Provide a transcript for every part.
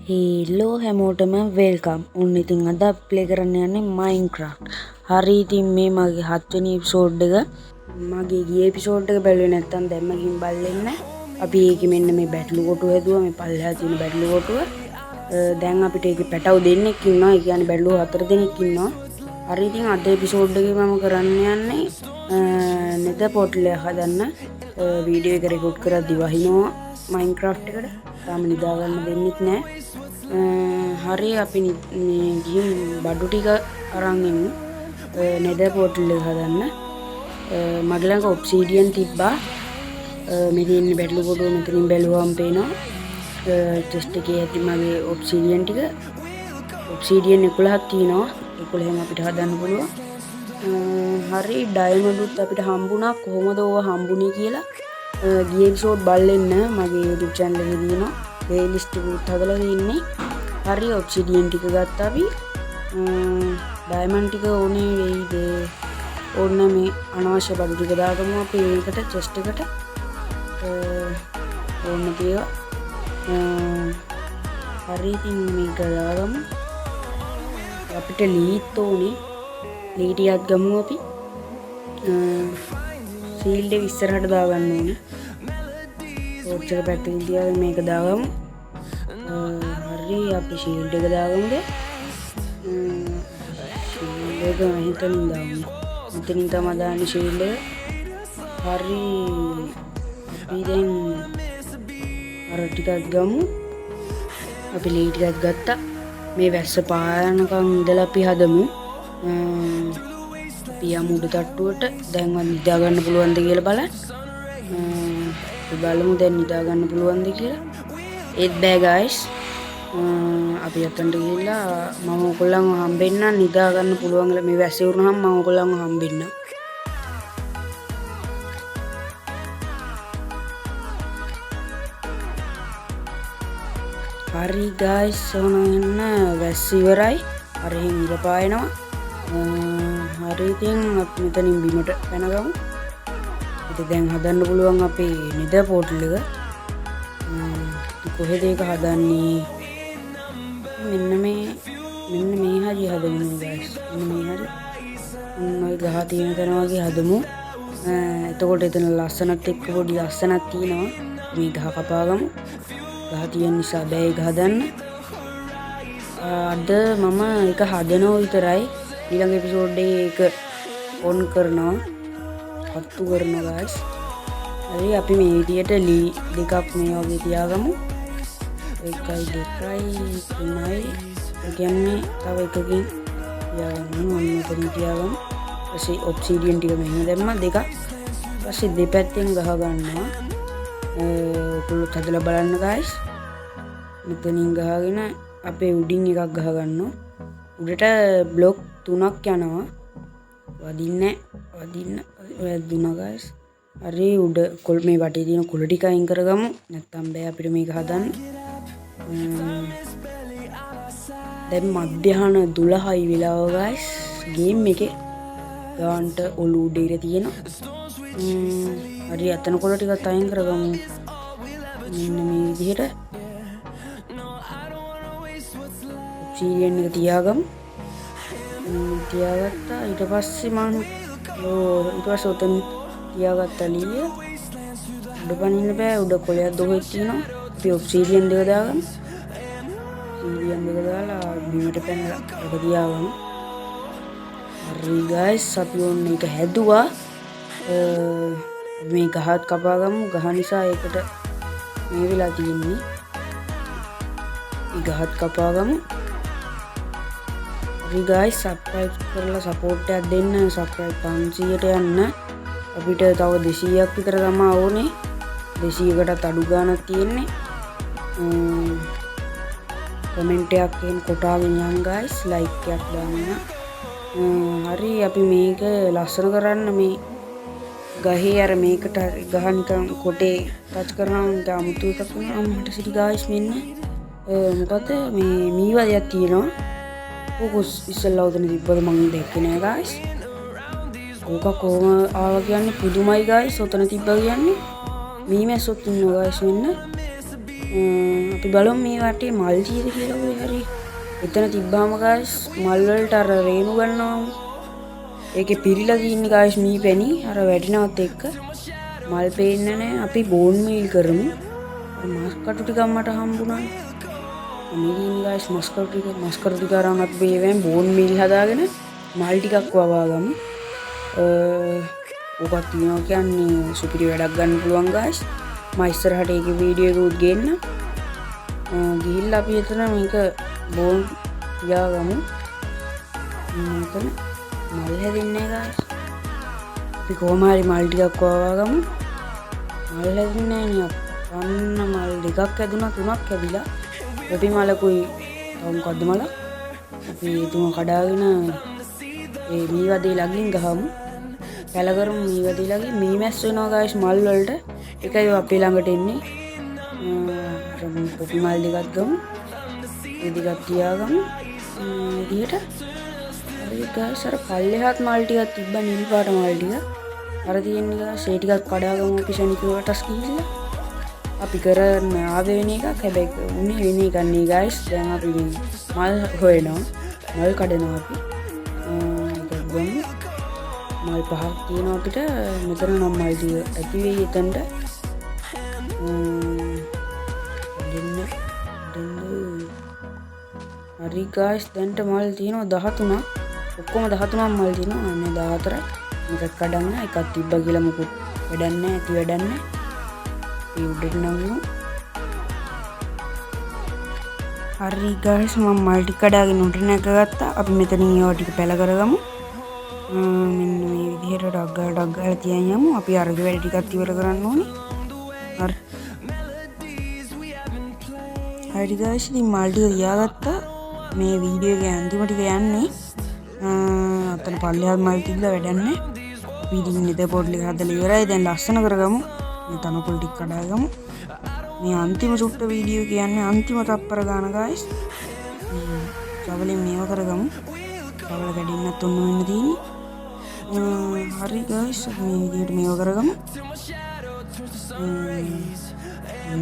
Hello හැමෝටම welcome. ඔන්න ඉතින් අද ප්ලේ කරන්න යන්නේ මයින්ක්‍රාෆ්ට්. හරි ඉතින් මේ මගේ 7 වෙනි එපිසෝඩ් එක. මගේ ගිය එපිසෝඩ් එක බැලුවේ නැත්නම් දැම්ම ගිහින් බලන්න. අපි ඒකේ මෙන්න මේ බැටළු කොටුව හැදුවා. මේ පල්ලෙහා තියෙන බැටළු කොටුව. දැන් අපිට ඒකේ පැටව දෙන්නෙක් ඉන්නවා. ඒ කියන්නේ බැටළු 4 දෙනෙක් ඉන්නවා. හරි ඉතින් අද එපිසෝඩ් එකේ මම කරන්න යන්නේ නෙදර් පෝටල් එක හදන්න. වීඩියෝ එක රෙකෝඩ් කරද්දි වහිනවා මයින්ක්‍රාෆ්ට් එකට. තාම නිදා ගන්න දෙන්නෙත් නැහැ. හරි අපි ගිහින් බඩු ටික අරන් එමු නෙදර් පෝටල් එක හදන්න. මගේ ළඟ ඔබ්සිඩියන් තිබ්බා. මේ තියෙන බැටළු කොටුව මෙතනින් බැලුවාම පේනවා. ටෙස්ට් එකේ ඇති මගේ ඔබ්සිඩියන් ටික. ඔබ්සිඩියන් 11ක් තියෙනවා. 11ම අපිට හදන්න පුළුවන්. හරි ඩයමන්ඩ්ුත් අපිට හම්බුණා. කොහොමද ඕවා හම්බුනේ කියලා ගිය එපිසෝඩ් බලන්න මගේ YouTube channel එකේ තියෙනවා. playlist එකකුත් හදලා තියෙන්නේ. හරි ඔබ්සිඩියන් ටික ගත්තා අපි. ඩයමන්ඩ් ටික ඕනේ වෙයිද? ඕන්න මේ අනවශ්‍ය බඩු ටික දාගමු අපි ඒකට chest එකට. ඕන්න තියවා. හරි ඉතින් මේක දාගමු. අපිට ලීත් ඕනේ. ලී ටිකක් ගමු අපි. ෆීල්ඩ් එක ඉස්සරහට දාගන්න ඕනේ. ටෝච් එක පැත්තකින් තියාගෙන මේක දාගමු. හරි අපි ෂීල්ඩ් එක දාගමුද? ෂීල්ඩ් එක මෙතනින් දාමු. මෙතනින් තමයි දාන්නේ ෂීල්ඩ් එක. හරි අපි දැන් අර ටිකක් ගමු. අපි ලී ටිකක් ගත්තා. මේ වැස්ස පායනකම් ඉඳලා අපි හදමු. අපි යමු උඩ තට්ටුවට. දැන්වත් නිදා ගන්න පුළුවන්ද කියලා බලන්න. අපි බලමු දැන් නිදා ගන්න පුළුවන්ද කියලා. ඒත් බෑ ගයිස්. අපි යතන්ට ගිහිල්ලා මම ඔයගොල්ලන්ව හම්බෙන්න නිදා ගන්න පුළුවන් කියලා මේ වැස්සේ වුණාම මම ඔයගොල්ලන්ව හම්බෙන්න. හරි ගයිස් ඔන්න වැස්ස ඉවරයි. හරියෙන් ඉර පායනවා. හරි ඉතින් අපි මෙතනින් බිමට පැනගමු. ඉතින් දැන් හදන්න පුළුවන් අපේ නෙදර් පෝටල් එක. කොහෙද ඒක හදන්නේ? මෙන්න මේ හරි හදමු guys. මෙන්න මේ හරි. ඔය ගහ තියෙන තැන වගේ හදමු. එතකොට එතන ලස්සනත් එක්ක පොඩි ලස්සනක් තියෙනවා. මේ ගහ කපාගමු. ගහ තියෙන නිසා බෑ ඒක හදන්න. අද මම ඒක හදනවා විතරයි. ඊළඟ එපිසෝඩ් එකේ ඒක ඔන් කරනවා. පත්තු කරනවා guys. හරි අපි මේ විදියට ලී දෙකක් මේ වගේ තියාගමු. 1 2 3යි. ඒ කියන්නේ තව එකකින් තියාගමු. ඔන්න මෙතන තියාගමු. ඊපස්සේ ඔබ්සිඩියන් ටික මෙහෙම දැම්මා දෙකක්. ඊපස්සේ දෙපැත්තෙන් ගහ ගන්නවා. ඔයගොල්ලෝ හදලා බලන්න guys. මෙතනින් ගහගෙන අපේ උඩින් එකක් ගහ ගන්නවා. උඩට බ්ලොක් 3ක් යනවා. වදින්න වැදුනා guys. හරි උඩ කොල් මේ වටේ තියෙන කොළ ටික අයින් කරගමු. නැත්තම් බෑ අපිට මේක හදන්න. දැන් මධ්‍යහන 12යි වෙලාව guys. ගේම් එකේ ගාන්ට ඔලු උඩ ඉර තියෙනවා. හරි අතන කොළ ටිකත් අයින් කරගමු. මෙන්න මේ විදිහට ඔබ්සිඩියන් එක තියාගමු. තියාගත්තා. ඊට පස්සේ ඊට පස්සේ උතන තියාගත්තා ලීය. උඩ පනින්න බෑ. උඩ කොළයක් දොහෙක් තියෙනවා. අපි ඔබ්සිඩියන් දෙක දාගමු. ඔබ්සිඩියන් දෙක දාලා බිමට පැනලා ඒක තියාගමු. හරි guys අපි ඕන්න එක හැදුවා. මේ ගහත් කපාගමු. ගහ නිසා ඒකට මේ වෙලා තියෙන්නේ. මේ ගහත් කපාගමු. හරි guys subscribe කරලා support එකක් දෙන්න. subscribe 500ට යන්න. අපිට තව 200ක් විතර තමයි ඕනේ. 200කටත් අඩු ගාණක් තියෙන්නේ. කමෙන්ට් එකක් එහෙම කොටාගෙන යන්න guys. like එකක් දාන්න. හරි අපි මේක ලස්සන කරන්න මේ ගහේ අර මේකට ගහ නිකන් කොටේ ටච් කරනවා නිකන් අමුතු එකක් වෙනවා. මට සිටි guys මෙන්න මොකද මේ මීවදයක් තියෙනවා. ඕක ඉස්සෙල්ලා උතන තිබ්බද මම දැක්කේ නෑ guys. ඕක කොහොම ආවා කියන්නේ පුදුමයි guys. උතන තිබ්බා කියන්නේ මීමැස්සොත් ඉන්නවා guys මෙන්න. අපි බලමු මේ වටේ මල් තියෙද කියලා ඔය හරි. එතන තිබ්බාම guys මල් වලට අර රේණු ගන්නවා. ඒකේ පිරීලා තියෙන්නේ guys මී පැණි අර වැටිනවත් එක්ක මල් පේන්නේ නැහැ. අපි බෝන් මීල් කරමු. මස් කටු ටිකක් මට හම්බුණා. මේ ඉන්නේ guys මස් කටු ටික අරන් අපි මේවෙන් බෝන් මීල් හදාගෙන මල් ටිකක් වවා ගමු. ඔබත් තියනවා කියන්නේ සුපිරි වැඩක් ගන්න පුළුවන් guys. මම ඉස්සරහට ඒකේ වීඩියෝ එකකුත් ගේන්න. ගිහිල්ලා අපි එතන මේක බෝන් තියාගමු. මෙතන මල් හැදෙන්නේ guys. අපි කොහොම හරි මල් ටිකක් වවා ගමු. මල් හැදෙන්නේ නැහැ නේ. අන්න මල් දෙකක් ඇදුණා තුනක් ඇදිලා. අපි මලකුයි තව මොකද්ද මල? අපි තුන කඩාගෙන ඒ මී වදේ ළඟින් ගහමු. පැල කරමු මී වදේ ළඟින් මී මැස් වෙනවා guys මල් වලට. ඒකයි අපේ ළඟට එන්නේ. අපි මල් දෙකක් ගමු. ඒ දෙකක් තියාගමු. විදිහට. හරි guys අර පල්ලෙහාත් මල් ටිකක් තිබ්බා නිල් පාට මල් ටික. අර තියෙන්නේ guys ඒ ටිකක් කඩාගමු අපි ශනිකුවටස් ගිහිල්ලා. අපි කරන ආවෙන එකක් හැබැයි උනේ වෙන එකක් නේ guys. දැන් අපි මල් හොයනවා. මල් කඩනවා අපි. මල් පහක් තියෙනවා අපිට. මෙතන නම් මල් ටික ඇති වෙයි එතනට. හරි guys දැන්ට මල් තියෙනවා 13ක්. ඔක්කොම 13ක් මල් තියෙනවා. අනේ 14යි. මේක කඩන්න එකක් තිබ්බා කියලා මොකුත් වැඩක් නැහැ. ඇති වැඩක් නැහැ. උඩට නගමු. හරි guys මම මල් ටික කඩාගෙන උඩට නැගගත්තා. අපි මෙතනින් ඒවා ටික පැල කරගමු. මෙන්න මේ විදිහට ඩග් ගාලා තියන් යමු. අපි අරගේ වැඩ ටිකක් ඉවර කරන්න ඕනේ. හරි guys ඉතින් මල් ටික තියාගත්තා. මේ වීඩියෝ එකේ අන්තිමට යන්නේ. අතන පල්ලෙහාත් මල් තිබ්බා වැඩක් නැහැ. අපි ඉතින් නිද පොඩ්ලි හදලා ඉවරයි. දැන් ලස්සන කරගමු. මේ තනකොළ ටික කඩාගමු. මේ අන්තිම සුට්ට වීඩියෝ කියන්නේ අන්තිම තප්පර ගාන guys. සවලෙන් මේව කරගමු. සවල කැඩෙන්නත් ඔන්න වෙන්න තියෙන්නේ. හරි guys මේ විදිහට මේව කරගමු.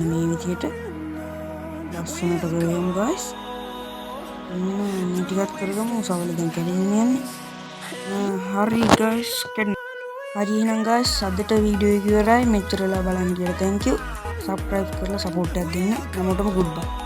මේ විදිහට ලස්සනට කරගමු guys. මේ ටිකත් කරගමු. සවල දැන් කැඩෙන්නේ යන්නේ. හරි guys හරි එහෙනම් guys අදට වීඩියෝ එක ඉවරයි. මෙච්චරලා බලන්න කියලා thank you. subscribe කරලා support එකක් දෙන්න. හැමෝටම goodbye.